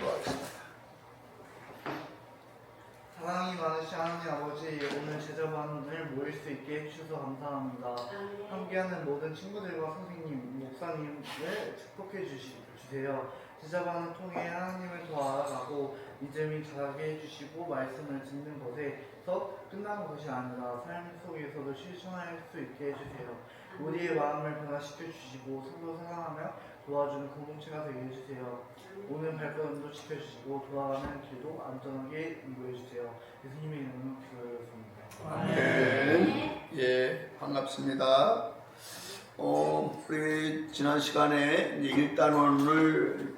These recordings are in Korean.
기도하겠습니다. 사랑이 많으신 하나님 아버지, 오늘 제자반을 모일 수 있게 해주셔서 감사합니다. 함께하는 모든 친구들과 선생님, 목사님을 축복해 주세요. 제자반을 통해 하나님을 더 알아가고 믿음이 자라게 해주시고 말씀을 듣는 것에서 끝나는 것이 아니라 삶 속에서도 실천할 수 있게 해주세요. 우리의 마음을 변화시켜 주시고 서로 사랑하며 도와주는 공동체가 되게 해주세요. 오늘 발걸음도 지켜주시고 돌아가는 길도 안전하게 인도해주세요. 예수님의 이름으로 기도드렸습니다. 네. 예, 반갑습니다. 우리 지난 시간에 이제 1단원을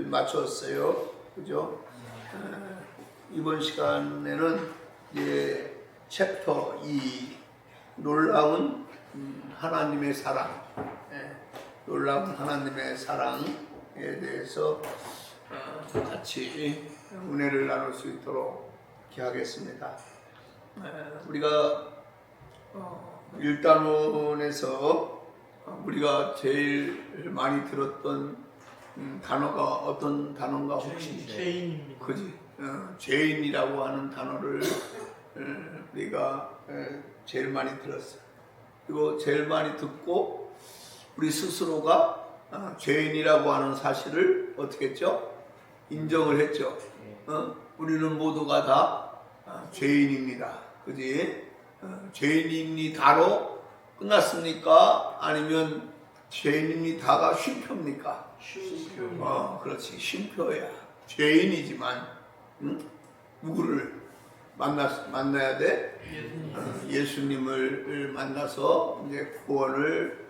마쳤어요. 그죠? 이번 시간에는 이제 챕터 2, 놀라운 하나님의 사랑, 놀라운 하나님의 사랑에 대해서 같이 은혜를 나눌 수 있도록 기하겠습니다. 우리가 1단원에서 우리가 제일 많이 들었던 단어가 어떤 단어인가 혹시? 죄인입니다. 그지? 죄인이라고 하는 단어를 우리가 제일 많이 들었어요. 그리고 제일 많이 듣고 우리 스스로가 죄인이라고 하는 사실을 어떻게 했죠? 인정을 했죠. 우리는 모두가 다 죄인입니다. 그지? 죄인입니다로 끝났습니까? 아니면 죄인입니다가 쉼표입니까? 쉼표. 그렇지. 쉼표야. 죄인이지만 누구를 만나야 돼? 예수님을 만나서 이제 구원을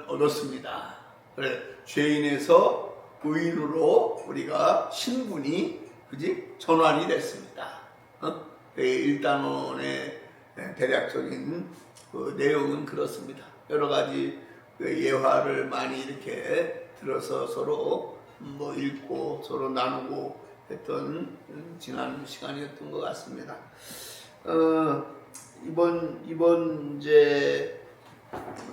얻었습니다. 그래, 죄인에서 의인으로 우리가 신분이 그지 전환이 됐습니다. 1단원의 대략적인 그 내용은 그렇습니다. 여러 가지 예화를 많이 이렇게 들어서 서로 뭐 읽고 서로 나누고 했던 지난 시간이었던 것 같습니다. 이번 이제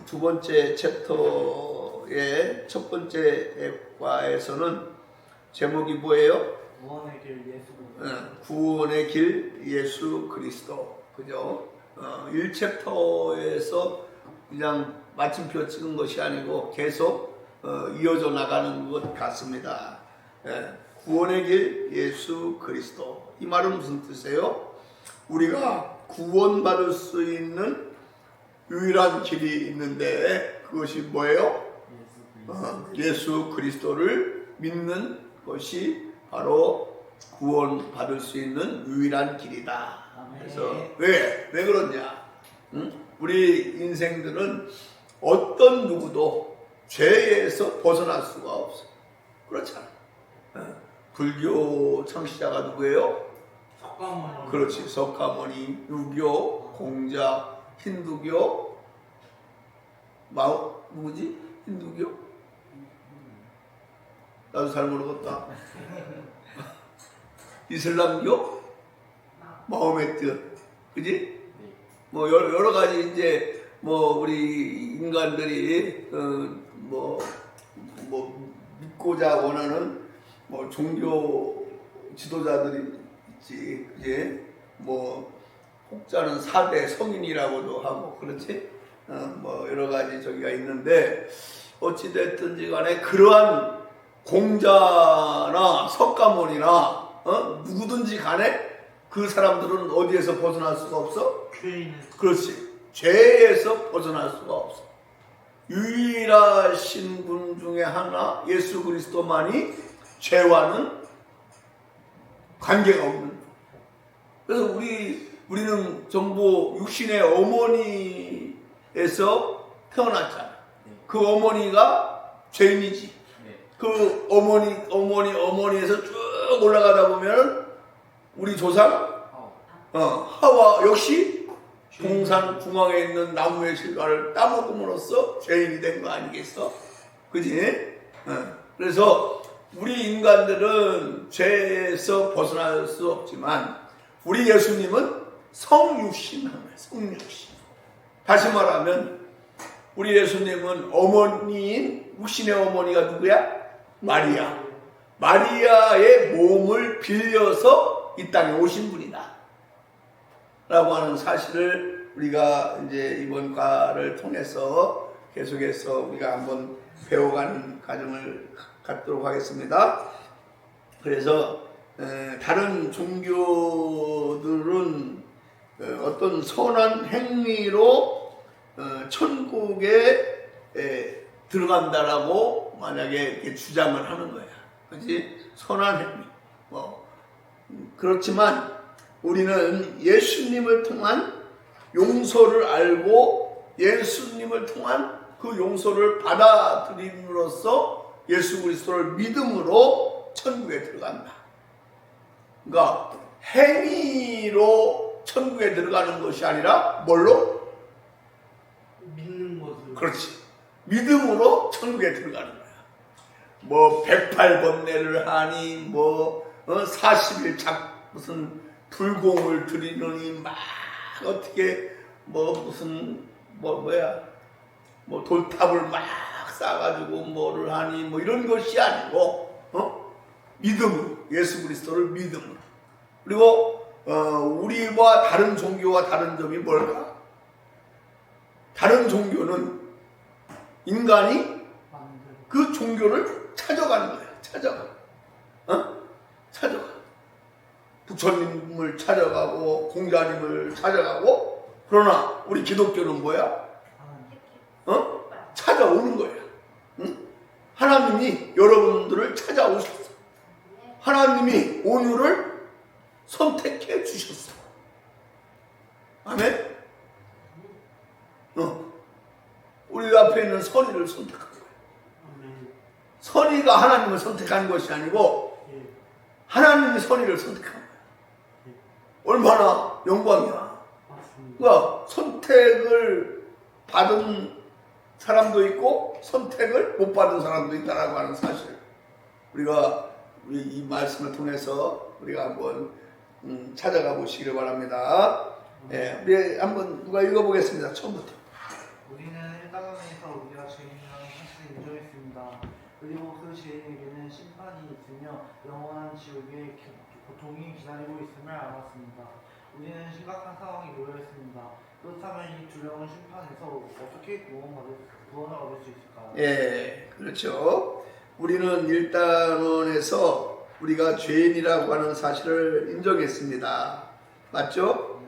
두 번째 챕터의 첫 번째 과에서는 제목이 뭐예요? 구원의 길 예수 그리스도. 구원의 길 예수 그리스도. 그죠? 1챕터에서 그냥 마침표 찍은 것이 아니고 계속 이어져 나가는 것 같습니다. 구원의 길 예수 그리스도. 이 말은 무슨 뜻이에요? 우리가 구원받을 수 있는 유일한 길이 있는데 그것이 뭐예요? 예수 그리스도를 믿는 것이 바로 구원받을 수 있는 유일한 길이다. 그래서 왜 그러냐? 우리 인생들은 어떤 누구도 죄에서 벗어날 수가 없어. 그렇잖아. 불교 창시자가 누구예요? 석가모니. 그렇지. 석가모니, 유교, 공자, 힌두교, 누구지? 힌두교? 나도 잘 모르겠다. 이슬람교? 마호메트, 그지? 뭐 여러 가지 이제 뭐 우리 인간들이 뭐 믿고자 원하는 뭐 종교 지도자들이 있지, 그지? 뭐 혹자는 4대 성인이라고도 하고 그렇지? 뭐 여러 가지 저기가 있는데 어찌 됐든지 간에 그러한 공자나 석가모니나 누구든지 간에 그 사람들은 어디에서 벗어날 수가 없어? 그렇지. 죄에서 벗어날 수가 없어. 유일하신 분 중에 하나 예수 그리스도만이 죄와는 관계가 없는 분. 그래서 우리는 전부 육신의 어머니에서 태어났잖아. 그 어머니가 죄인이지. 그 어머니에서 쭉 올라가다 보면 우리 조상 하와 역시 동산 중앙에 있는 나무의 실과를 따먹음으로써 죄인이 된 거 아니겠어? 그지? 그래서 우리 인간들은 죄에서 벗어날 수 없지만 우리 예수님은 성육신한 거예요. 성육신. 다시 말하면 우리 예수님은 어머니인 육신의 어머니가 누구야? 마리아. 마리아의 빌려서 이 땅에 오신 분이다 라고 하는 사실을 우리가 이제 이번 과를 통해서 계속해서 우리가 한번 배워가는 과정을 갖도록 하겠습니다. 그래서 다른 종교들은 어떤 선한 행위로 천국에 들어간다라고 만약에 이렇게 주장을 하는 거야. 그렇지? 선한 행위. 그렇지만 우리는 예수님을 통한 용서를 알고 예수님을 통한 그 용서를 받아들임으로써 예수 그리스도를 믿음으로 천국에 들어간다. 그러니까 행위로 천국에 들어가는 것이 아니라 뭘로? 믿는 것으로. 그렇지. 믿음으로 천국에 들어가는 거야. 뭐 108번뇌를 하니 뭐 40일 무슨 불공을 드리느니 막 어떻게 뭐 무슨 뭐야 뭐 돌탑을 막 쌓아가지고 뭐를 하니 뭐 이런 것이 아니고 믿음으로 예수 그리스도를 믿음으로. 그리고 우리와 다른 종교와 다른 점이 뭘까? 다른 종교는 인간이 그 종교를 찾아가는 거야. 찾아가. 부처님을 찾아가고 공자님을 찾아가고. 그러나 우리 기독교는 뭐야? 찾아오는 거야. 하나님이 여러분들을 찾아오셨어. 하나님이 온유를 선택해 주셨어. 아멘? 우리 앞에 있는 선의를 선택한 거야. 선의가 하나님을 선택한 것이 아니고 하나님이 선의를 선택한 거야. 얼마나 영광이야. 그러니까 선택을 받은 사람도 있고 선택을 못 받은 사람도 있다라고 하는 사실. 우리가 이 말씀을 통해서 우리가 한번 찾아가 보시기를 바랍니다. 예, 우리 한번 누가 읽어보겠습니다. 처음부터. 우리는 땅에서 우리가 죄인이라는 사실을 인정했습니다. 그리고 그 죄인에게는 심판이 있으며 영원한 지옥의 고통이 기다리고 있음을 알았습니다. 우리는 심각한 상황에 놓여있습니다. 그렇다면 이 두려운 심판에서 어떻게 구원을 얻을 수 있을까요? 예, 그렇죠. 우리는 일단원에서 우리가 죄인이라고 하는 사실을 인정했습니다. 맞죠?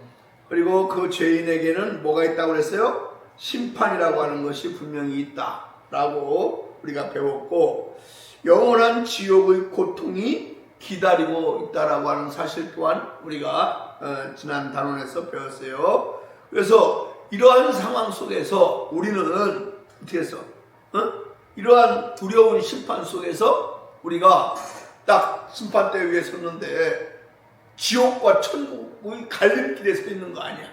그리고 그 죄인에게는 뭐가 있다고 그랬어요? 심판이라고 하는 것이 분명히 있다라고 우리가 배웠고, 영원한 지옥의 고통이 기다리고 있다라고 하는 사실 또한 우리가 지난 단원에서 배웠어요. 그래서 이러한 상황 속에서 우리는 어떻게 했어? 이러한 두려운 심판 속에서 우리가 딱 심판대 위에 섰는데 지옥과 천국의 갈림길에 서 있는 거 아니야?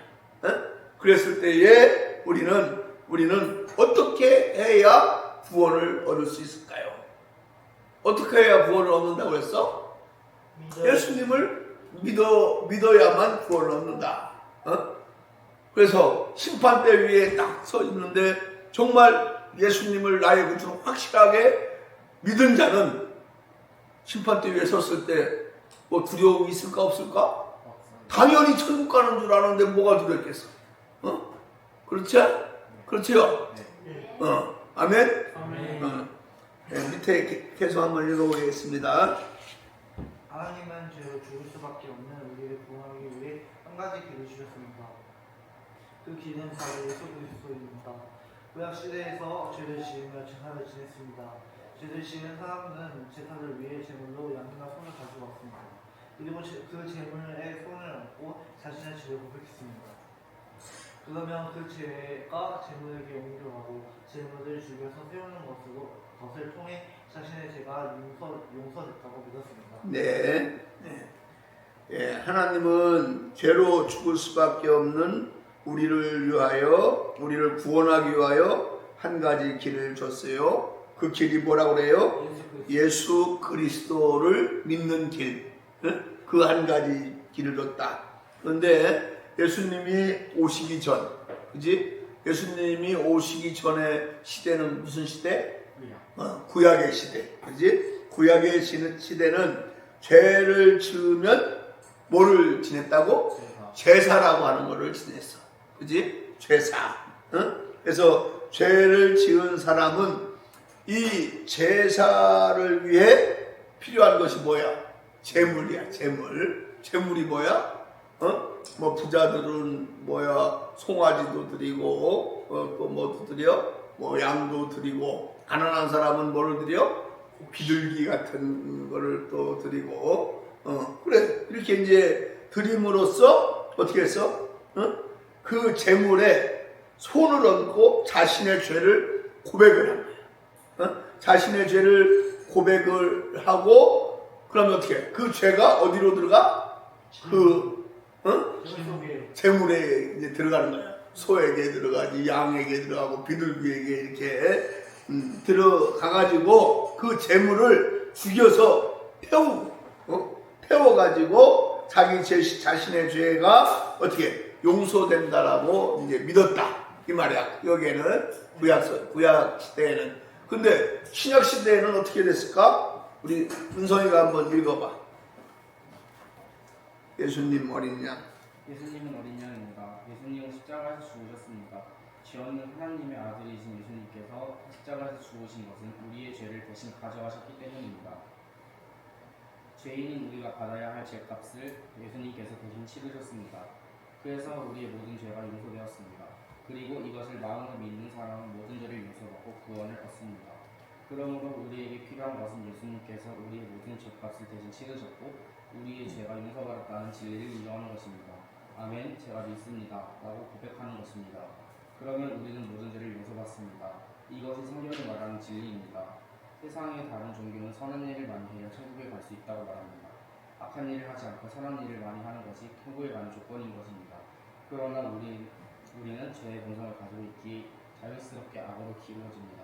그랬을 때에 우리는 어떻게 해야 구원을 얻을 수 있을까요? 어떻게 해야 구원을 얻는다고 했어? 예수님을 믿어야만 구원을 얻는다. 그래서 심판대 위에 딱 서 있는데 정말 예수님을 나의 구주로 확실하게 믿은 자는 심판대 위에 섰을 때 뭐 두려움이 있을까 없을까? 당연히 천국 가는 줄 아는데 뭐가 두렵겠어? 그렇지? 그렇지요? 아멘? 네, 밑에 계속 한번 읽어보겠습니다. 하나님은 죄로 죽을 수밖에 없는 우리를 구원하기 위해 한 가지 길을 주셨습니다. 그 길은 바로 예수 그리스도입니다. 구약 시대에서 죄를 지으며 제사를 지냈습니다. 죄를 지은 사람은 제사를 위해 제물로 양이나 소를 가져왔습니다. 그리고 그 제물에 손을 얹고 자신의 죄를 고백했습니다. 그러면 그 죄가 제물에게 옮겨가고 제물을 죽여서 세우는 것을 통해 자신의 죄가 용서됐다고 믿었습니다. 네. 예, 하나님은 죄로 죽을 수밖에 없는 우리를 위하여, 우리를 구원하기 위하여 한 가지 길을 줬어요. 그 길이 뭐라고 그래요? 예수 그리스도를 믿는 길. 그 한 가지 길을 줬다. 그런데 예수님이 오시기 전, 그지? 예수님이 오시기 전의 시대는 무슨 시대? 구약의 시대. 그지? 구약의 시대는 죄를 지으면 뭐를 지냈다고? 제사라고 하는 거를 지냈어. 그지? 제사. 응? 그래서 죄를 지은 사람은 이 제사를 위해 필요한 것이 뭐야? 재물이야, 재물. 재물이 뭐야? 뭐 부자들은 뭐야? 송아지도 드리고, 또 뭐도 드려? 뭐 양도 드리고, 가난한 사람은 뭐를 드려? 비둘기 같은 거를 또 드리고, 그래. 이렇게 이제 드림으로써 어떻게 했어? 그 재물에 손을 얹고 자신의 죄를 고백을 한 거야. 자신의 죄를 고백을 하고, 그러면 어떻게 해? 그 죄가 어디로 들어가? 재물에 이제 들어가는 거야. 소에게 들어가지, 양에게 들어가고, 비둘기에게 이렇게 들어가가지고 그 재물을 죽여서 태워가지고 자신의 죄가 어떻게 용서된다라고 이제 믿었다 이 말이야. 여기에는 구약 시대에는. 근데 신약 시대에는 어떻게 됐을까? 우리 은성이가 한번 읽어봐. 예수님 어린 양. 예수님은 어린 양입니다. 예수님은 십자가에서 죽으셨습니다. 죄 없는 하나님의 아들이신 예수님께서 십자가에서 죽으신 것은 우리의 죄를 대신 가져가셨기 때문입니다. 죄인인 우리가 받아야 할 죄값을 예수님께서 대신 치르셨습니다. 그래서 우리의 모든 죄가 용서되었습니다. 그리고 이것을 마음으로 믿는 사람은 모든 죄를 용서받고 구원을 얻습니다. 그러므로 우리에게 필요한 것은 예수님께서 우리의 모든 죄값을 대신 치르셨고 우리의 죄가 용서받았다는 진리를 인정하는 것입니다. 아멘, 제가 믿습니다 라고 고백하는 것입니다. 그러면 우리는 모든 죄를 용서받습니다. 이것이 성경이 말하는 진리입니다. 세상의 다른 종교는 선한 일을 많이 해야 천국에 갈 수 있다고 말합니다. 악한 일을 하지 않고 선한 일을 많이 하는 것이 천국에 가는 조건인 것입니다. 그러나 우리는 죄의 본성을 가지고 있기에 자연스럽게 악으로 기울어집니다.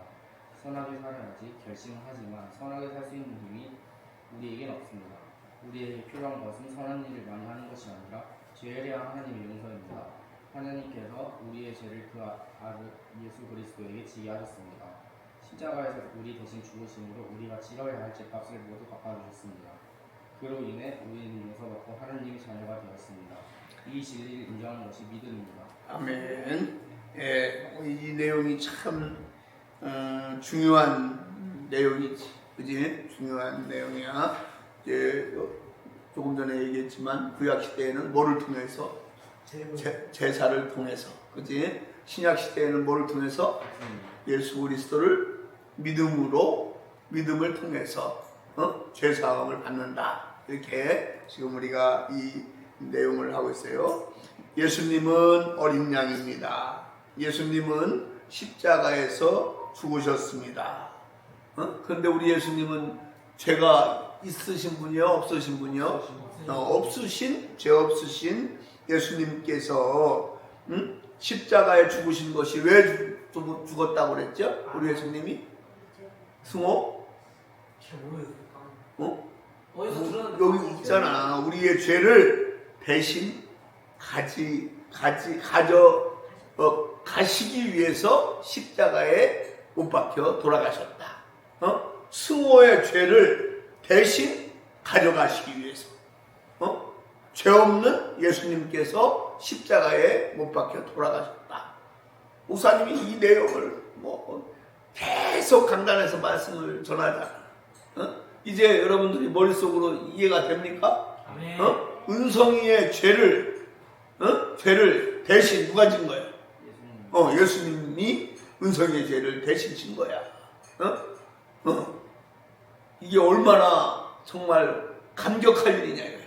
선하게 살아야지 결심을 하지만 선하게 살 수 있는 힘이 우리에겐 없습니다. 우리에게 필요한 것은 선한 일을 많이 하는 것이 아니라 죄에 대한 하나님의 용서입니다. 하나님께서 우리의 죄를 그 아들 예수 그리스도에게 지게 하셨습니다. 십자가에서 우리 대신 죽으심으로 우리가 치러야 할 죄값을 모두 갚아주셨습니다. 그로 인해 우리는 용서받고 하나님의 자녀가 되었습니다. 이 진리를 인정하는 것이 믿음입니다. 아멘. 예, 이 내용이 참 중요한 내용이지, 그지? 중요한 내용이야. 이제 조금 전에 얘기했지만 구약 시대에는 뭐를 통해서? 제사를 통해서, 그지? 신약 시대에는 뭐를 통해서? 예수 그리스도를 믿음을 통해서 죄 사함을 받는다. 이렇게 지금 우리가 이 내용을 하고 있어요. 예수님은 어린 양입니다. 예수님은 십자가에서 죽으셨습니다. 그런데 우리 예수님은 죄가 있으신 분이요, 없으신 분이요? 죄 없으신 예수님께서 십자가에 죽으신 것이 왜 죽었다고 그랬죠? 우리 예수님이? 승호? 여기 있잖아. 우리의 죄를 대신 가시기 위해서 십자가에 못 박혀 돌아가셨다. 승호의 죄를 대신 가져가시기 위해서. 죄 없는 예수님께서 십자가에 못 박혀 돌아가셨다. 목사님이 이 내용을 계속 강단에서 말씀을 전하잖아. 이제 여러분들이 머릿속으로 이해가 됩니까? 은성이의 죄를 대신 누가 진 거야? 예수님이 은성이의 죄를 대신 진 거야. 이게 얼마나 정말 감격할 일이냐 이거야.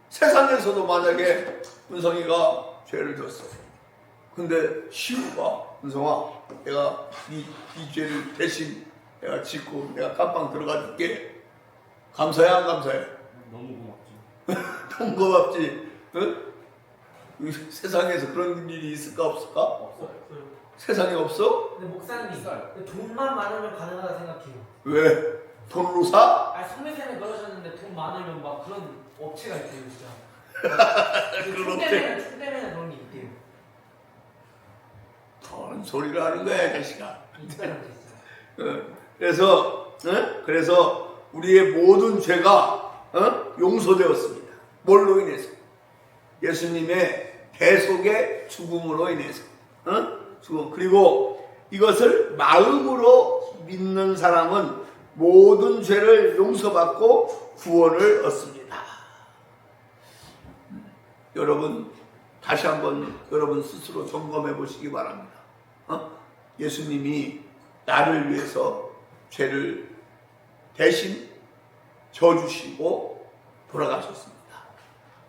세상에서도 만약에 은성이가 죄를 졌어. 근데 시우가 은성아, 내가 이 죄를 대신 내가 짓고 내가 깜빵 들어가 줄게. 감사해 안 감사해? 너무 고맙죠. 너무 고맙지. 세상에서 그런 일이 있을까 없을까? 없어요. 세상에 없어? 근데 목사님 있어요. 돈만 많으면 가능하다 생각해요. 왜? 돈으로 사? 소매샘에 그러셨는데 돈 많으면 막 그런 업체가 있대요, 진짜. 그런 업체? 총대매는 그런 게 있대요. 그런 소리를 하는 거야, 이 자식아. 있더라고요, 진짜. 그래서 우리의 모든 죄가 용서되었습니다. 뭘로 인해서? 예수님의 대속의 죽음으로 인해서. 죽음. 그리고 이것을 마음으로 믿는 사람은 모든 죄를 용서받고 구원을 얻습니다. 여러분 다시 한번 여러분 스스로 점검해 보시기 바랍니다. 예수님이 나를 위해서 죄를 대신 져주시고 돌아가셨습니다.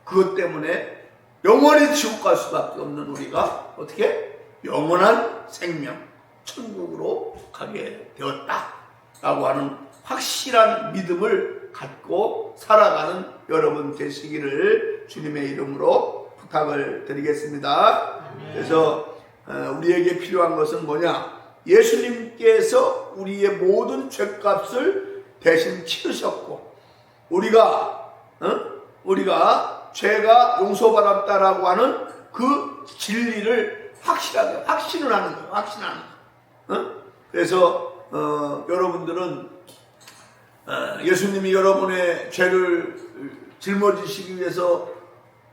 그것 때문에 영원히 지옥 갈 수밖에 없는 우리가 어떻게? 영원한 생명, 천국으로 가게 되었다라고 하는 확실한 믿음을 갖고 살아가는 여러분 되시기를 주님의 이름으로 부탁을 드리겠습니다. 그래서 우리에게 필요한 것은 뭐냐? 예수님께서 우리의 모든 죄값을 대신 치르셨고 우리가 죄가 용서받았다라고 하는 그 진리를 확실하게 확신을 하는 거예요. 확신하는 거예요. 그래서 여러분들은 예수님이 여러분의 죄를 짊어지시기 위해서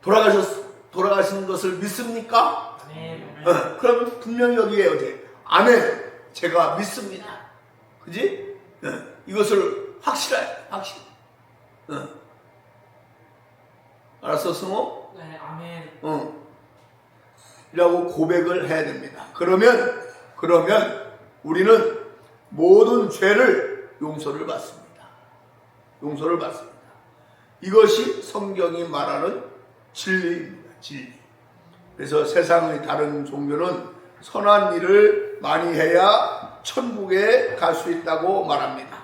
돌아가신 것을 믿습니까? 그러면 분명히 여기에 어디 아멘, 제가 믿습니다. 그지? 이것을 확실해. 알았어, 승호? 네, 아멘. 이라고 고백을 해야 됩니다. 그러면 우리는 모든 죄를 용서를 받습니다. 용서를 받습니다. 이것이 성경이 말하는 진리입니다. 진리. 그래서 세상의 다른 종교는 선한 일을 많이 해야 천국에 갈 수 있다고 말합니다.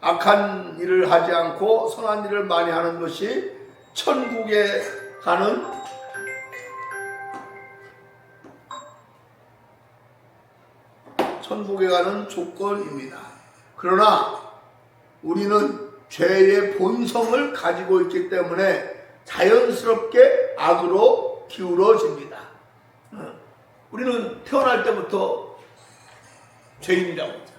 악한 일을 하지 않고 선한 일을 많이 하는 것이 천국에 가는 조건입니다. 그러나 우리는 죄의 본성을 가지고 있기 때문에 자연스럽게 악으로 기울어집니다. 우리는 태어날 때부터 죄인이라고 하죠.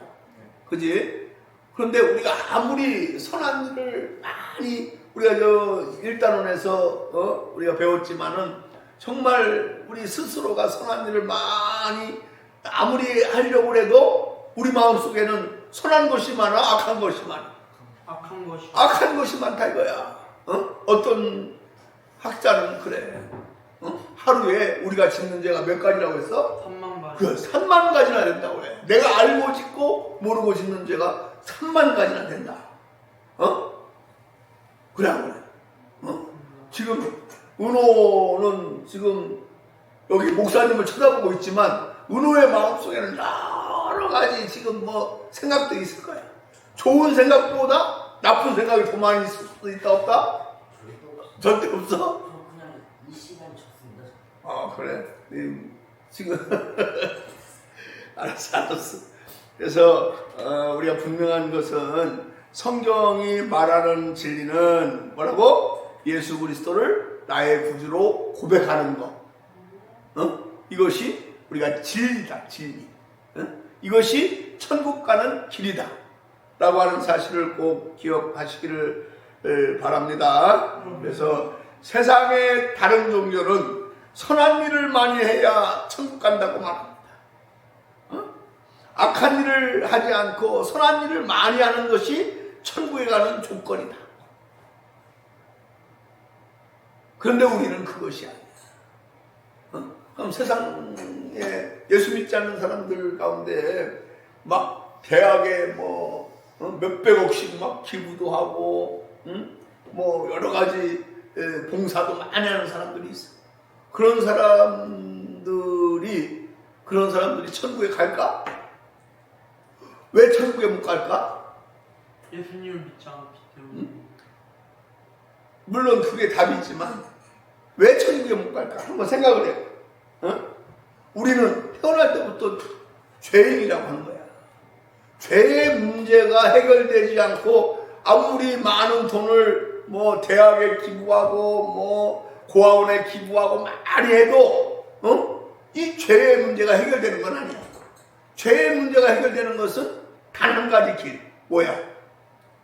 그지? 그런데 우리가 아무리 선한 일을 많이 우리가 일단원에서 우리가 배웠지만은 정말 우리 스스로가 선한 일을 많이 아무리 하려고 해도 우리 마음속에는 선한 것이 많아, 악한 것이 많아. 악한 것이 많다 이거야. 어떤 학자는 그래. 하루에 우리가 짓는 죄가 몇 가지라고 했어? 3만 가지. 그 3만 가지나 된다고 해. 내가 알고 짓고 모르고 짓는 죄가 3만 가지나 된다. 그래 안 그래? 지금 은호는 지금 여기 목사님을 쳐다보고 있지만 은호의 마음속에는 여러 가지 지금 뭐 생각도 있을 거야. 좋은 생각보다 나쁜 생각이 더 많이 있을 수도 있다 없다? 절대 없어? 그냥 이 시간이 좋습니다. 그래? 지금 알았어. 그래서 우리가 분명한 것은 성경이 말하는 진리는 뭐라고? 예수 그리스도를 나의 구주로 고백하는 것. 이것이 우리가 진리다. 진리. 이것이 천국 가는 길이다 라고 하는 사실을 꼭 기억하시기를 바랍니다. 그래서 세상의 다른 종교는 선한 일을 많이 해야 천국 간다고 말합니다. 악한 일을 하지 않고 선한 일을 많이 하는 것이 천국에 가는 조건이다. 그런데 우리는 그것이 아니야. 그럼 세상에 예수 믿지 않는 사람들 가운데 막 대학에 몇백억씩 막 기부도 하고 뭐 여러 가지 봉사도 많이 하는 사람들이 있어. 그런 사람들이 천국에 갈까? 왜 천국에 못 갈까? 예수님을 믿지 않기 때문에. 물론 그게 답이지만 왜 천국에 못 갈까? 한번 생각을 해. 우리는 태어날 때부터 죄인이라고 하는 거야. 죄의 문제가 해결되지 않고 아무리 많은 돈을 대학에 기부하고 고아원에 기부하고 많이 해도 이 죄의 문제가 해결되는 건 아니야. 죄의 문제가 해결되는 것은 단 한 가지 길. 뭐야?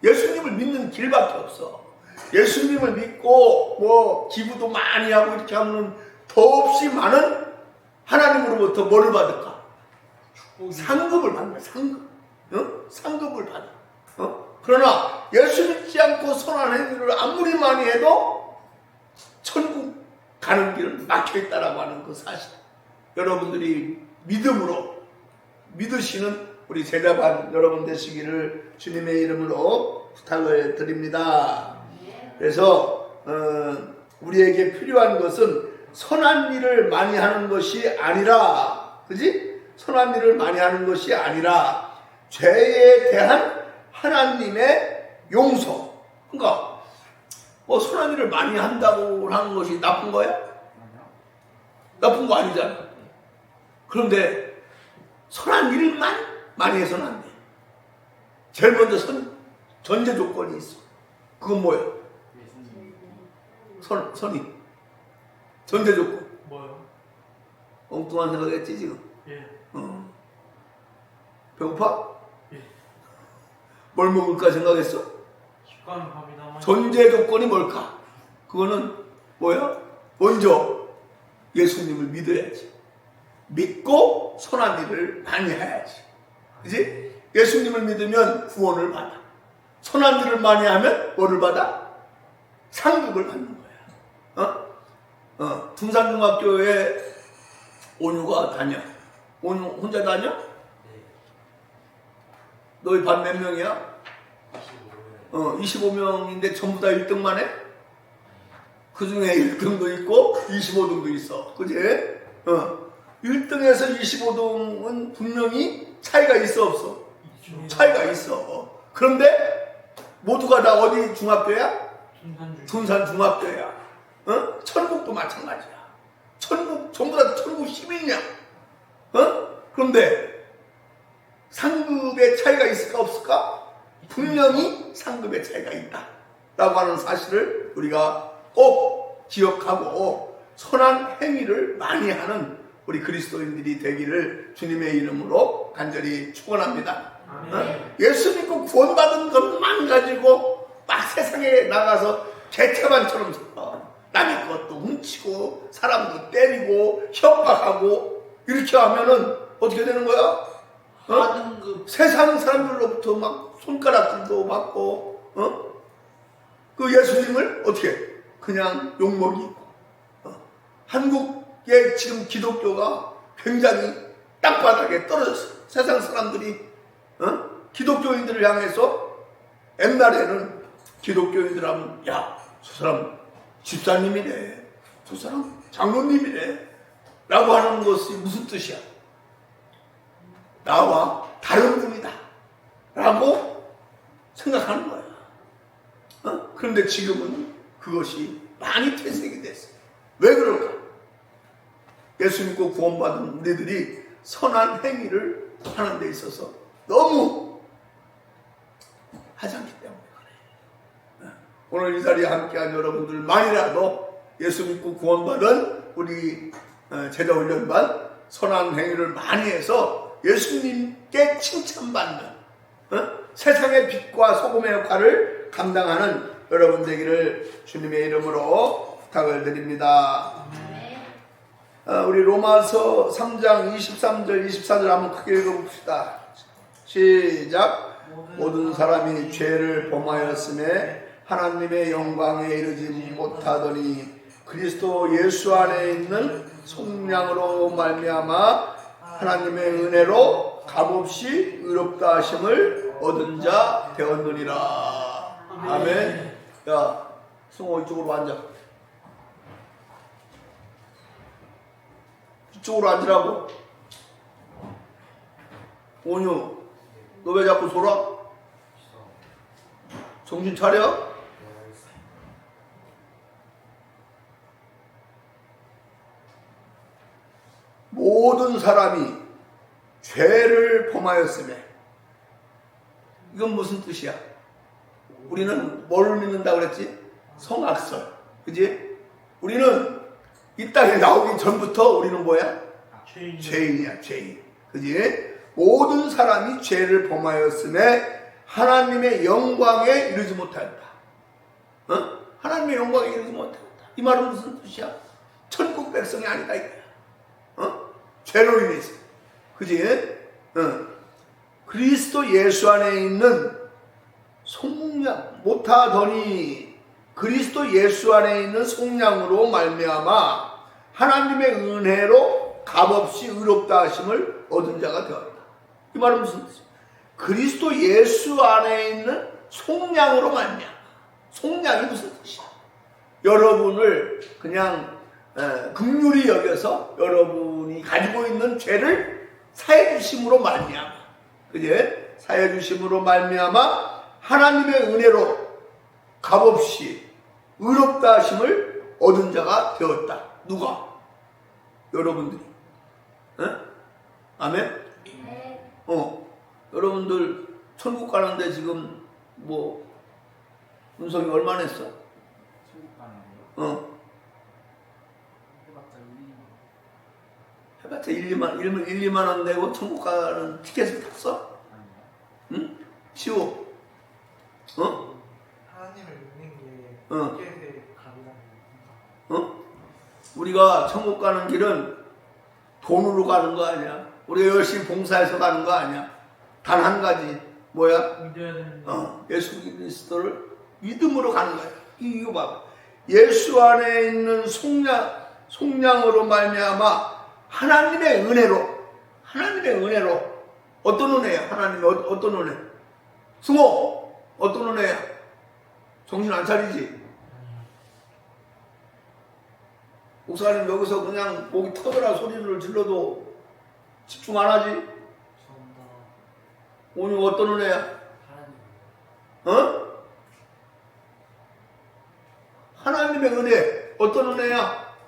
예수님을 믿는 길밖에 없어. 예수님을 믿고 뭐 기부도 많이 하고 이렇게 하면 더없이 많은 하나님으로부터 뭐를 받을까? 상급을 받는 거야. 상급. 상급을 받아. 그러나 예수 믿지 않고 선한 행위를 아무리 많이 해도 천국 가는 길은 막혀있다라고 하는 그 사실. 여러분들이 믿음으로 믿으시는 우리 제자반 여러분 되시기를 주님의 이름으로 부탁을 드립니다. 그래서 우리에게 필요한 것은 선한 일을 많이 하는 것이 아니라, 그지? 선한 일을 많이 하는 것이 아니라 죄에 대한 하나님의 용서. 그러니까 뭐 선한 일을 많이 한다고 하는 것이 나쁜 거야? 나쁜 거 아니잖아. 그런데 선한 일만 많이 해서는 안 돼. 제일 먼저 전제 조건이 있어. 그건 뭐예요? 선이. 전제 조건. 뭐요? 엉뚱한 생각했지 지금? 예. 배고파? 예. 뭘 먹을까 생각했어? 식감 밥이나 전제 조건이 뭘까? 그거는 뭐야? 먼저 예수님을 믿어야지. 믿고 선한 일을 많이 해야지. 그지? 예수님을 믿으면 구원을 받아. 선한 일을 많이 하면 뭐를 받아? 상급을 받는 거야. 둔산중학교에 온유가 다녀. 온유 혼자 다녀? 너희 반 몇 명이야? 25명인데 전부 다 1등만 해? 그 중에 1등도 있고 25등도 있어. 그지? 1등에서 25등은 분명히 차이가 있어, 없어? 차이가 있어. 그런데 모두가 다 어디 중학교야? 둔산 중학교야. 천국도 마찬가지야. 천국, 전부 다 천국 시민이야. 그런데 상급의 차이가 있을까, 없을까? 분명히 상급의 차이가 있다. 라고 하는 사실을 우리가 꼭 기억하고 선한 행위를 많이 하는 우리 그리스도인들이 되기를 주님의 이름으로 간절히 축원합니다. 예수 믿고 구원받은 것만 가지고 막 세상에 나가서 개차반처럼 남의 것도 훔치고 사람도 때리고 협박하고 이렇게 하면은 어떻게 되는 거야? 세상 사람들로부터 막 손가락질도 받고 그 예수님을 어떻게 그냥 욕먹이고 한국의 지금 기독교가 굉장히 땅바닥에 떨어졌어. 세상 사람들이 기독교인들을 향해서 옛날에는 기독교인들 하면 야, 저 사람 집사님이래, 저 사람 장로님이래 라고 하는 것이 무슨 뜻이야? 나와 다른 분이다 라고 생각하는 거야. 그런데 지금은 그것이 많이 퇴색이 됐어. 왜 그럴까? 예수 믿고 구원받은 우리들이 선한 행위를 하는 데 있어서 너무 하지 않기 때문에 그래. 오늘 이 자리에 함께한 여러분들만이라도 예수 믿고 구원받은 우리 제자훈련반 선한 행위를 많이 해서 예수님께 칭찬받는 세상의 빛과 소금의 역할을 감당하는 여러분 되기를 주님의 이름으로 부탁을 드립니다. 우리 로마서 3장 23절 24절 한번 크게 읽어봅시다. 시작. 모든 사람이 죄를 범하였음에 하나님의 영광에 이르지 못하더니 그리스도 예수 안에 있는 속량으로 말미암아 하나님의 은혜로 값없이 의롭다 하심을 얻은 자 되었느니라. 아멘. 야, 승호 이쪽으로 앉아. 이쪽으로 앉으라고. 온유, 너 왜 자꾸 졸아? 정신 차려. 모든 사람이 죄를 범하였으며, 이건 무슨 뜻이야? 우리는 뭘 믿는다고 그랬지? 성악설. 그지? 우리는 이 땅에 나오기 전부터 우리는 뭐야? 죄인이야, 죄인. 그지? 모든 사람이 죄를 범하였음에 하나님의 영광에 이르지 못하였다. 하나님의 영광에 이르지 못하였다. 이 말은 무슨 뜻이야? 천국 백성이 아니다 이거야. 죄로 인해서. 그지? 그리스도 예수 안에 있는 속량 못하더니 그리스도 예수 안에 있는 속량으로 말미암아 하나님의 은혜로 값없이 의롭다 하심을 얻은 자가 되었다. 이 말은 무슨 뜻이야? 그리스도 예수 안에 있는 속량으로 말미암아. 속량이 무슨 뜻이야? 여러분을 그냥 긍휼히 여겨서 여러분이 가지고 있는 죄를 사해 주심으로 말미암아. 그제 사해 주심으로 말미암아 하나님의 은혜로 값없이 의롭다 하심을 얻은 자가 되었다. 누가? 여러분들이. 아멘? 네. 여러분들 천국 가는데 지금 운석이 얼마나 했어? 천국 가는데요. 해봤자 1, 2만. 해봤자 1, 2만 원 내고 천국 가는 티켓을 탔어? 아니요. 응? 치워. 하나님을 믿는 게 티켓의 값이라는 우리가 천국 가는 길은 돈으로 가는 거 아니야. 우리가 열심히 봉사해서 가는 거 아니야. 단 한 가지 뭐야? 믿어야 되는데. 예수 그리스도를 믿음으로 가는 거야. 이거 봐. 예수 안에 있는 속량으로 말미암아 하나님의 은혜로 어떤 은혜야? 하나님의 어떤 은혜? 승호 어떤 은혜야? 정신 안 차리지? 목사님 여기서 그냥 목이 터져라 소리를 질러도 집중 안 하지? 감사합니다. 오늘 어떤 은혜야? 하나님. 하나님의 은혜 어떤 은혜야?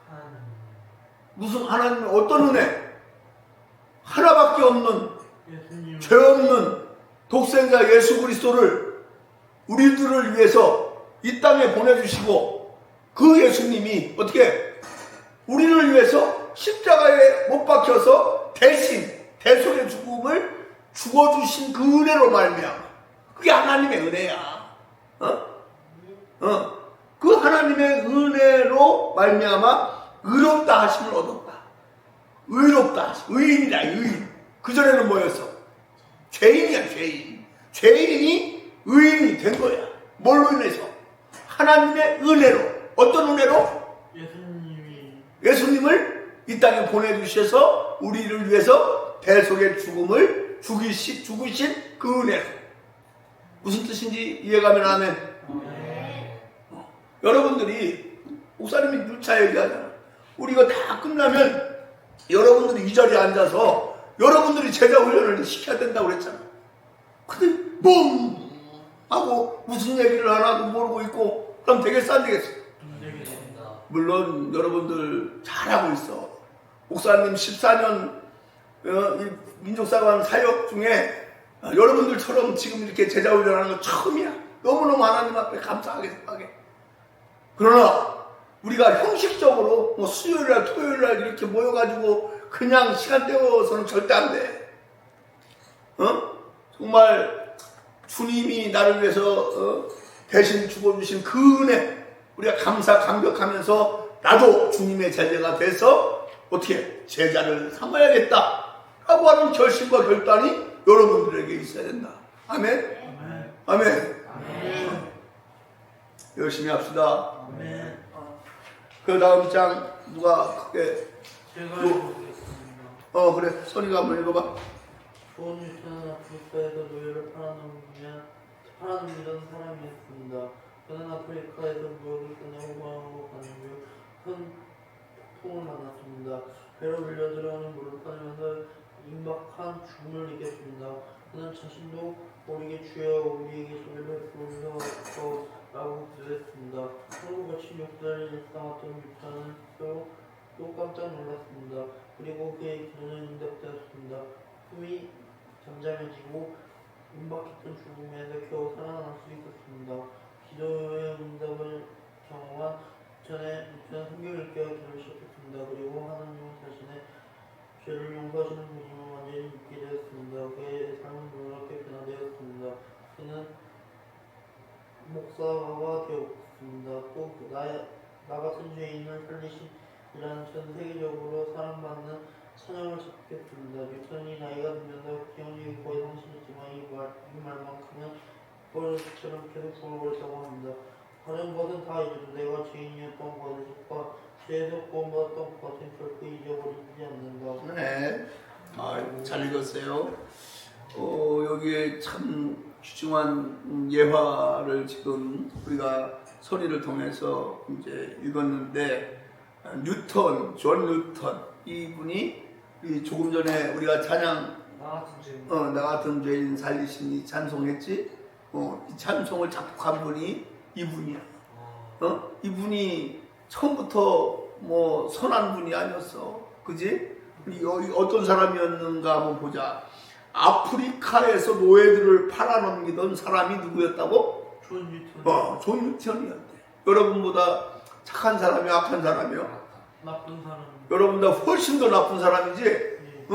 하나님. 무슨 하나님의 어떤 은혜? 하나밖에 없는 예수님. 죄 없는 독생자 예수 그리스도를 우리들을 위해서 이 땅에 보내주시고 그 예수님이 어떻게 우리를 위해서 십자가에 못 박혀서 대신 대속의 죽음을 죽어주신 그 은혜로 말미암아. 그게 하나님의 은혜야. 그 하나님의 은혜로 말미암아 의롭다 하심을 얻었다. 의롭다 하심. 의인이다. 의인. 그전에는 뭐였어? 죄인이야. 죄인. 죄인이 의인이 된 거야. 뭘로 인해서? 하나님의 은혜로. 어떤 은혜로? 예수님을 이 땅에 보내주셔서 우리를 위해서 대속의 죽음을 죽으신 그 은혜로. 무슨 뜻인지 이해가면 아멘. 여러분들이 목사님이 6차 얘기하잖아. 우리 이거 다 끝나면 여러분들이 이 자리에 앉아서 여러분들이 제자 훈련을 시켜야 된다고 그랬잖아. 근데 뭐 하고 무슨 얘기를 하나도 모르고 있고 그럼 되겠어 안 되겠어? 물론 여러분들 잘하고 있어. 목사님 14년 민족사관 사역 중에 여러분들처럼 지금 이렇게 제자 훈련하는 거 처음이야. 너무너무 하나님 앞에 감사하게 생각해. 그러나 우리가 형식적으로 수요일날 토요일날 이렇게 모여가지고 그냥 시간 때워서는 절대 안 돼. 정말 주님이 나를 위해서 대신 죽어주신 그 은혜 우리가 감격하면서 나도 주님의 제자가 돼서 어떻게 제자를 삼아야겠다 라고 하는 결심과 결단이 여러분들에게 있어야 된다. 아멘? 아멘. 열심히 합시다. 그 다음 장 누가 크게 제가 요- 읽어보겠습니다. 그래 선이가 한번 읽어봐. 좋은 유치원 아프리카에서 노예를 팔아넘기던 사람이었습니다. 그는 아프리카에서 무역을 끝내 호방으로 가는 중 큰 폭풍을 만났습니다. 배로 밀려 들어오는 물을 빠지면서 임박한 죽음을 느꼈습니다. 그는 자신도 모르게 주여 우리에게 소리를 부르셔서 라고 기도했습니다. 하루가 16살을 일상했던 유치원은 또 깜짝 놀랐습니다. 그리고 그의 기도는 응답되었습니다. 숨이 잠잠해지고 임박했던 죽음에서 겨우 살아날 수 있었습니다. 기도의 응답을 경험한 전에 유치원 성경을 읽기와 기도를 시작했습니다. 그리고 하나님은 자신의 죄를 용서하시는 분임을 완전히 믿게 되었습니다. 그의 삶은 놀랍게 변화되었습니다. 그는 목사가 되었고 주셨습니다. 또 나 같은 죄인을 살리신이라는 전 세계적으로 사랑받는 찬양을 잡겠습니다. 뉴턴이 나이가 들면서 기억력이 거의 상실했지만 이 말만큼은 버릇처럼 계속 부글거렸다고 합니다. 다른 것은 다 잊어도 내가 죄인이었던 것과 죄에서 구원받았던 것은 결코 잊어버리지 않는다. 네. 잘 읽었어요. 여기에 참 귀중한 예화를 지금 우리가 소리를 통해서 이제 읽었는데, 존 뉴턴 이분이 조금 전에 우리가 찬양 나 같은 죄인. 나 같은 죄인 살리시니 찬송했지. 이 찬송을 작곡한 분이 이분이야. 이분이 처음부터 뭐 선한 분이 아니었어. 그지? 어떤 사람이었는가 한번 보자. 아프리카에서 노예들을 팔아넘기던 사람이 누구였다고? 존 뉴턴. 존 뉴턴이었대. 여러분보다 착한 사람이 악한 사람이요? 나쁜 사람. 여러분보다 훨씬 더 나쁜 사람이지? 예.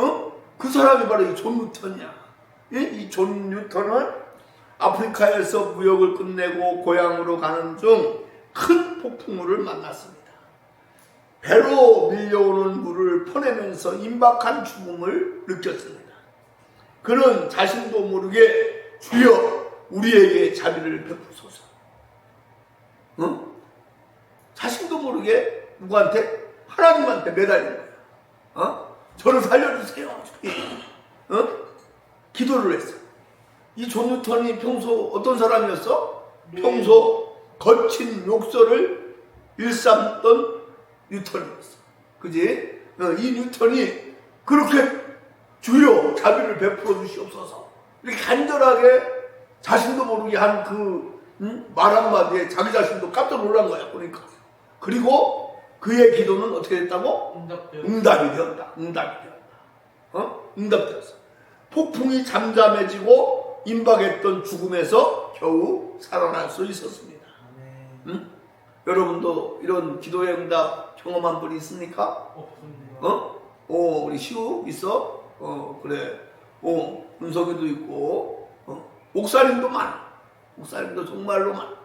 그 사람이 바로 이 존 뉴턴이야. 이 존 뉴턴은 아프리카에서 무역을 끝내고 고향으로 가는 중 큰 폭풍우를 만났습니다. 배로 밀려오는 물을 퍼내면서 임박한 죽음을 느꼈습니다. 그는 자신도 모르게 주여 우리에게 자비를 베푸소서. 자신도 모르게 누구한테? 하나님한테 매달린 거야. 저를 살려주세요. 기도를 했어. 이 존 뉴턴이 평소 어떤 사람이었어? 평소 거친 욕설을 일삼던 뉴턴이었어. 그지? 이 뉴턴이 그렇게 주여 자비를 베풀어 주시옵소서 이렇게 간절하게 자신도 모르게 한 그 말 한마디에 자기 자신도 깜짝 놀란 거야. 그러니까. 그리고 그의 기도는 어떻게 됐다고? 응답이 되었다. 응답되었어. 폭풍이 잠잠해지고 임박했던 죽음에서 겨우 살아날 수 있었습니다. 여러분도 이런 기도의 응답 경험한 분이 있습니까? 없습니다. 우리 시우 있어? 그래. 은석이도 있고, 목사님도 많아. 목사님도 정말로 많아.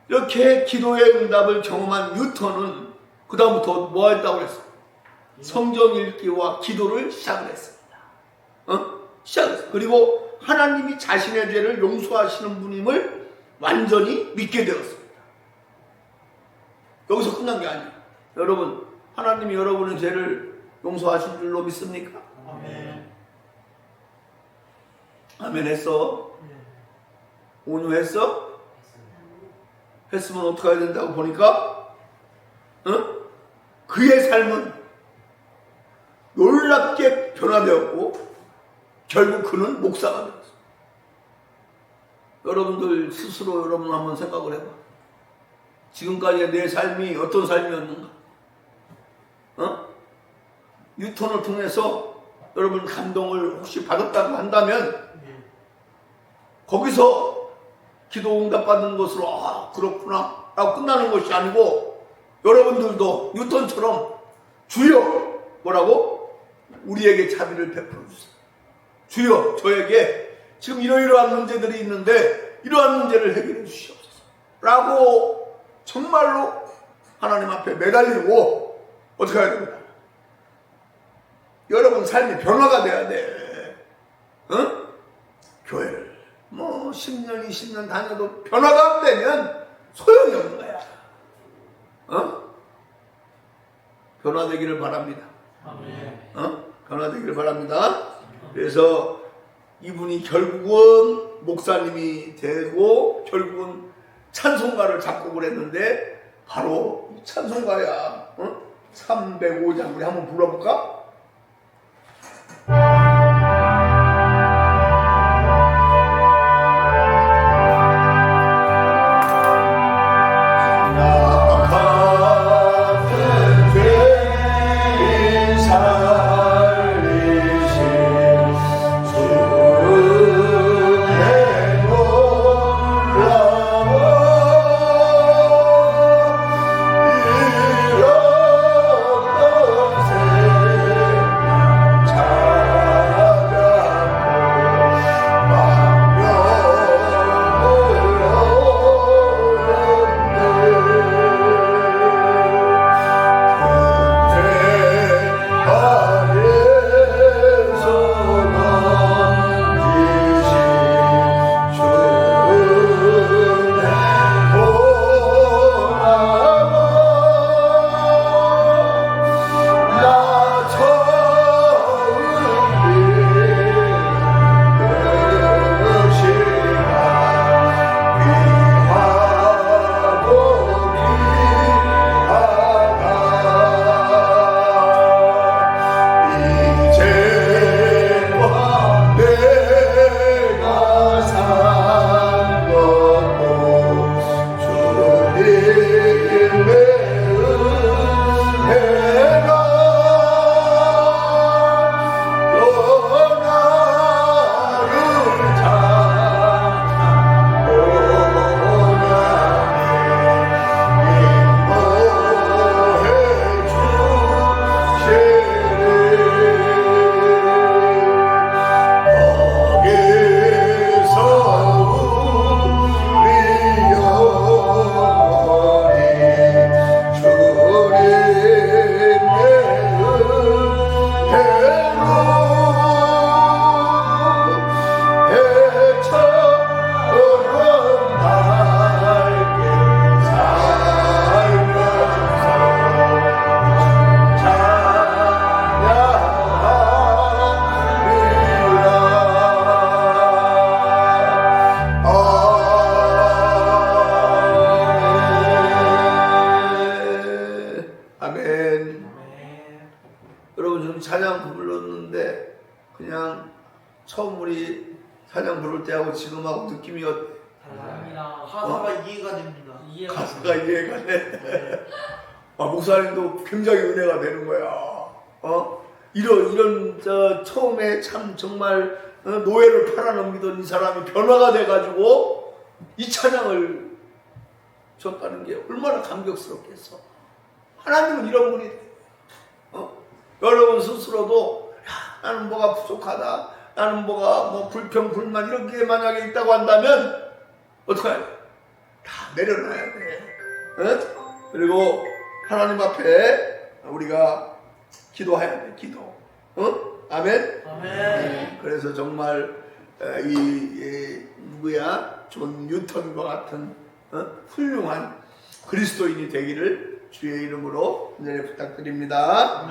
이렇게 기도의 응답을 경험한 뉴턴은 그 다음부터 뭐 했다고 그랬어? 성경 읽기와 기도를 시작을 했습니다. 시작했어. 그리고 하나님이 자신의 죄를 용서하시는 분임을 완전히 믿게 되었습니다. 여기서 끝난 게 아니에요. 여러분, 하나님이 여러분의 죄를 용서하신 줄로 믿습니까? 아멘. 아멘 했어? 온유했어? 했으면 어떻게 해야 된다고 보니까 그의 삶은 놀랍게 변화되었고 결국 그는 목사가 되었어. 여러분들 스스로 여러분 한번 생각을 해봐. 지금까지의 내 삶이 어떤 삶이었는가? 뉴턴을 통해서 여러분 감동을 혹시 받았다고 한다면 거기서 기도 응답 받는 것으로 그렇구나 라고 끝나는 것이 아니고 여러분들도 뉴턴처럼 주여 뭐라고? 우리에게 자비를 베풀어 주세요. 주여 저에게 지금 이러이러한 문제들이 있는데 이러한 문제를 해결해 주시옵소서 라고 정말로 하나님 앞에 매달리고 어떻게 해야 됩니까? 여러분 삶이 변화가 돼야 돼. 교회를 뭐 10년 20년 다녀도 변화가 안 되면 소용이 없는 거야. 변화되기를 바랍니다. 변화되기를 바랍니다. 그래서 이분이 결국은 목사님이 되고 결국은 찬송가를 작곡을 했는데 바로 이 찬송가야. 305장 우리 한번 불러볼까? 찬양 불렀는데 그냥 처음 우리 찬양 부를 때하고 지금하고 느낌이 감사합니다. 가사가 이해가 됩니다. 가사가 이해가 돼. 목사님도 굉장히 은혜가 되는 거야. 이런 처음에 참 정말 노예를 팔아넘기던 이 사람이 변화가 돼가지고 이 찬양을 줬다는 게 얼마나 감격스럽겠어. 하나님은 이런 분이 돼. 여러분 스스로도 나는 뭐가 부족하다, 나는 뭐가 뭐 불평 불만 이런 게 만약에 있다고 한다면 어떻게 해야 돼? 다 내려놔야 돼. 그리고 하나님 앞에 우리가 기도해야 돼. 기도. 아멘. 아멘. 그래서 정말 누구야? 존 뉴턴과 같은 훌륭한 그리스도인이 되기를 주의 이름으로 간절히 부탁드립니다.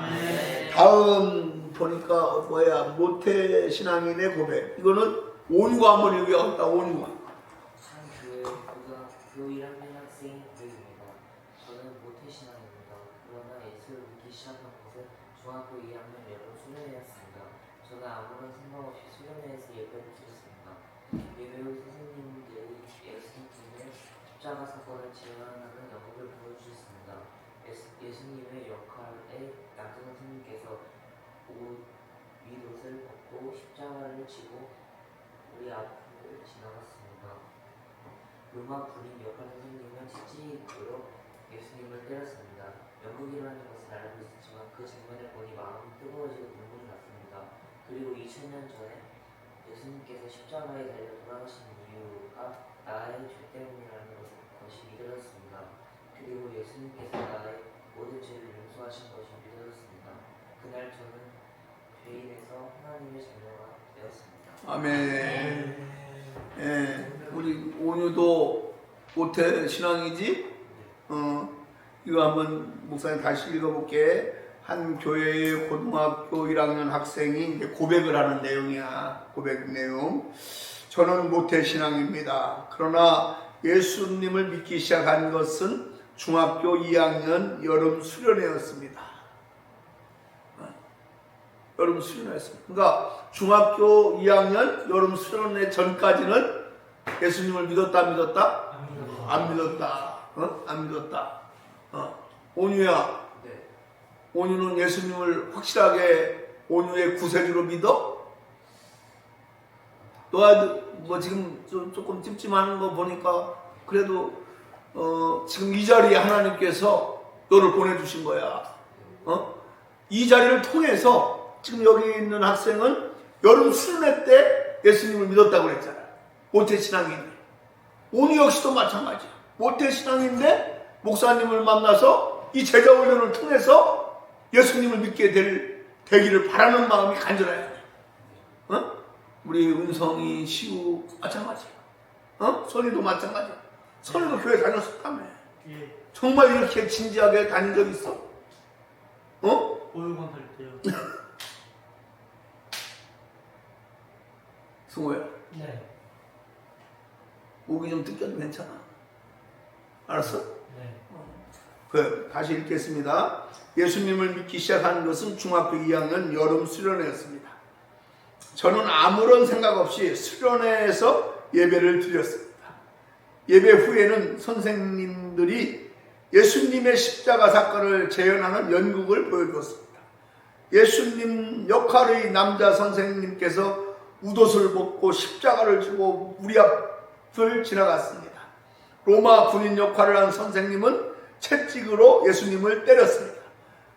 다음 보니까 모태 신앙인의 고백. 이거는 온유가 한번 얘기하겠다. 온유가. 교회 고등학교 1학년 학생 고백입니다. 저는 모태신앙입니다. 그러나 예수를 믿기 시작한 것은 중학교 2학년 여름 수련회였습니다. 저는 아무런 생각 없이 수련회에서 예배를 드렸습니다. 예배후 선생님들이 예수님의 십자가 사건을 재현하는 연극을 보여주셨습니다. 예수님의 역할에 남자 선생님께서 윗옷을 벗고 십자가를 지고 우리 앞을 지나갔습니다. 로마 군인 역할 선생님은 채찍으로 예수님을 때렸습니다. 연극이라는 것을 알고 있었지만 그 장면을 보니 마음이 뜨거워지고 눈물이 났습니다. 그리고 2000년 전에 예수님께서 십자가에 달려 돌아가신 이유가 나의 죄 때문이라는 것이 믿어졌습니다. 그리고 예수님께서 나의 모든 죄를 용서하신 것이 믿어졌습니다. 그날 저는 죄인에서 하나님의 자녀가 되었습니다. 아멘. 우리 온유도 모태 신앙이지? 이거 한번 목사님 다시 읽어볼게. 한 교회의 고등학교 1학년 학생이 이제 고백을 하는 내용이야. 고백 내용. 저는 모태 신앙입니다. 그러나 예수님을 믿기 시작한 것은 중학교 2학년 여름 수련회였습니다. 여름 수련회였습니다. 그러니까 중학교 2학년 여름 수련회 전까지는 예수님을 믿었다 안 믿었다? 안 믿었다. 안 믿었다. 온유야. 네. 온유는 예수님을 확실하게 온유의 구세주로 믿어? 너가 뭐 지금 조금 찜찜하는 거 보니까 그래도 지금 이 자리에 하나님께서 너를 보내주신 거야. 이 자리를 통해서 지금 여기 있는 학생은 여름 수련회 때 예수님을 믿었다고 그랬잖아. 모태 신앙인데. 온유 역시도 마찬가지야. 모태 신앙인데 목사님을 만나서 이 제자 훈련을 통해서 예수님을 믿게 되기를 바라는 마음이 간절해야 돼. 우리 은성이, 시우 마찬가지야. 선이도 마찬가지야. 선이도 교회 다녔었다며. 예. 정말 이렇게 진지하게 다닌 적 있어? 보육원 할 때요. 승호야, 네. 목이 좀 뜯겨도 괜찮아. 알았어? 네. 그래, 다시 읽겠습니다. 예수님을 믿기 시작한 것은 중학교 2학년 여름 수련회였습니다. 저는 아무런 생각 없이 수련회에서 예배를 드렸습니다. 예배 후에는 선생님들이 예수님의 십자가 사건을 재현하는 연극을 보여주었습니다. 예수님 역할의 남자 선생님께서 웃옷을 벗고 십자가를 지고 우리 앞을 지나갔습니다. 로마 군인 역할을 한 선생님은 채찍으로 예수님을 때렸습니다.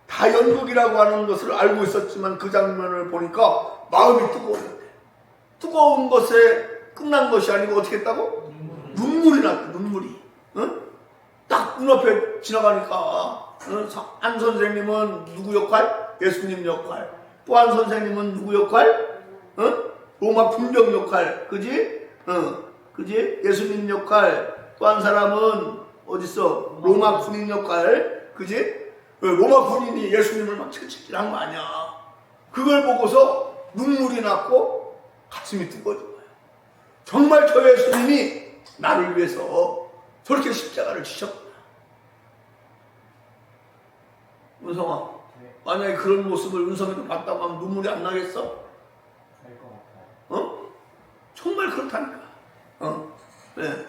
다 연극이라고 하는 것을 알고 있었지만 그 장면을 보니까 마음이 뜨거웠는데, 뜨거운 것에 끝난 것이 아니고 어떻게 했다고? 눈물이 났다. 눈물이. 딱 눈앞에 지나가니까 한 선생님은 누구 역할? 예수님 역할. 또 한 선생님은 누구 역할? 로마 군병 역할. 그지? 그지? 예수님 역할. 또 한 사람은 어딨어? 로마 군인 역할. 그지? 로마 군인이 예수님을 막 채찍질한 거 아니야. 그걸 보고서 눈물이 났고 가슴이 뜨거워진 거야. 정말 저 예수님이 나를 위해서 저렇게 십자가를 지셨구나. 은성아, 네. 만약에 그런 모습을 은성이도 봤다고 하면 눈물이 안 나겠어? 될 것 같아요. 정말 그렇다니까. 네.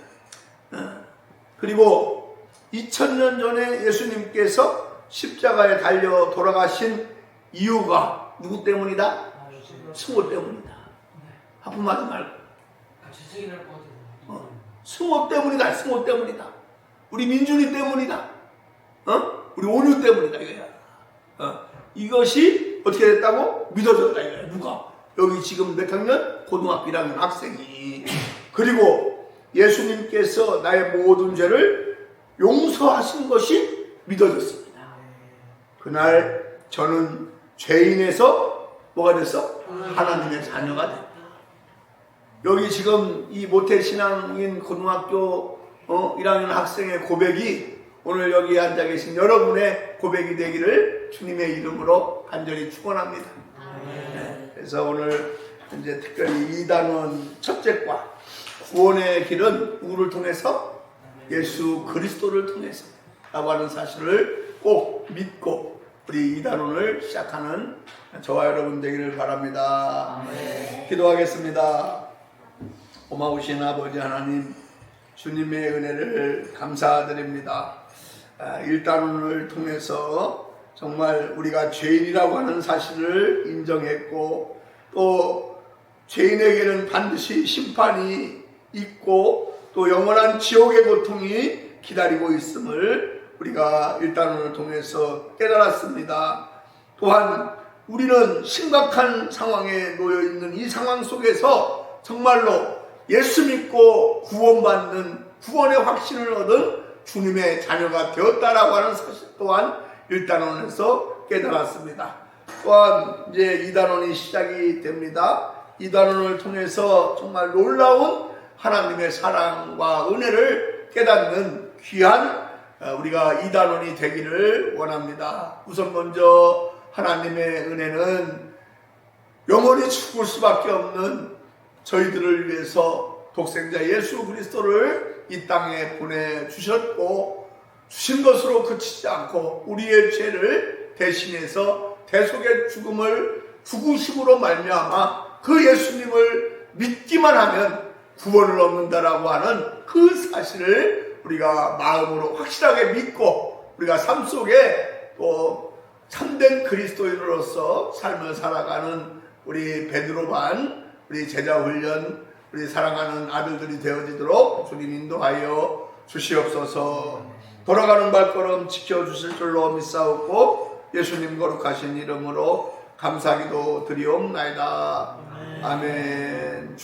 그리고 2000년 전에 예수님께서 십자가에 달려 돌아가신 이유가 누구 때문이다? 승호 때문이다. 하품하지 말고. 재채기 날것 같아요. 승호 때문이다. 승호 때문이다. 우리 민준이 때문이다. 우리 온유 때문이다. 이거야. 이것이 어떻게 됐다고? 믿어졌다. 이거야. 누가? 여기 지금 몇 학년? 고등학교 1학년 학생이. 그리고 예수님께서 나의 모든 죄를 용서하신 것이 믿어졌습니다. 그날 저는 죄인에서 뭐가 됐어? 하나님의 자녀가 됐다. 여기 지금 이 모태신앙인 고등학교 1학년 학생의 고백이 오늘 여기 앉아 계신 여러분의 고백이 되기를 주님의 이름으로 간절히 축원합니다. 그래서 오늘 이제 특별히 이단원 첫째과 구원의 길은 누구를 통해서? 예수 그리스도를 통해서 라고 하는 사실을 꼭 믿고 우리 이단원을 시작하는 저와 여러분 되기를 바랍니다. 기도하겠습니다. 고마우신 아버지 하나님, 주님의 은혜를 감사드립니다. 일단원을 통해서 정말 우리가 죄인이라고 하는 사실을 인정했고, 또 죄인에게는 반드시 심판이 있고 또 영원한 지옥의 고통이 기다리고 있음을 우리가 일단원을 통해서 깨달았습니다. 또한 우리는 심각한 상황에 놓여 있는 이 상황 속에서 정말로 예수 믿고 구원받는 구원의 확신을 얻은 주님의 자녀가 되었다라고 하는 사실 또한 일단원에서 깨달았습니다. 또한 이제 이단원이 시작이 됩니다. 이단원을 통해서 정말 놀라운 하나님의 사랑과 은혜를 깨닫는 귀한 우리가 이단원이 되기를 원합니다. 우선 먼저 하나님의 은혜는 영원히 죽을 수밖에 없는 저희들을 위해서 독생자 예수 그리스도를 이 땅에 보내주셨고, 주신 것으로 그치지 않고 우리의 죄를 대신해서 대속의 죽음을 죽으심으로 말미암아 그 예수님을 믿기만 하면 구원을 얻는다라고 하는 그 사실을 우리가 마음으로 확실하게 믿고 우리가 삶 속에 또 참된 그리스도인으로서 삶을 살아가는 우리 베드로 반, 우리 제자 훈련, 우리 사랑하는 아들들이 되어지도록 주님 인도하여 주시옵소서. 돌아가는 발걸음 지켜주실 줄로 믿사옵고 예수님 거룩하신 이름으로 감사기도 드리옵나이다. 아멘.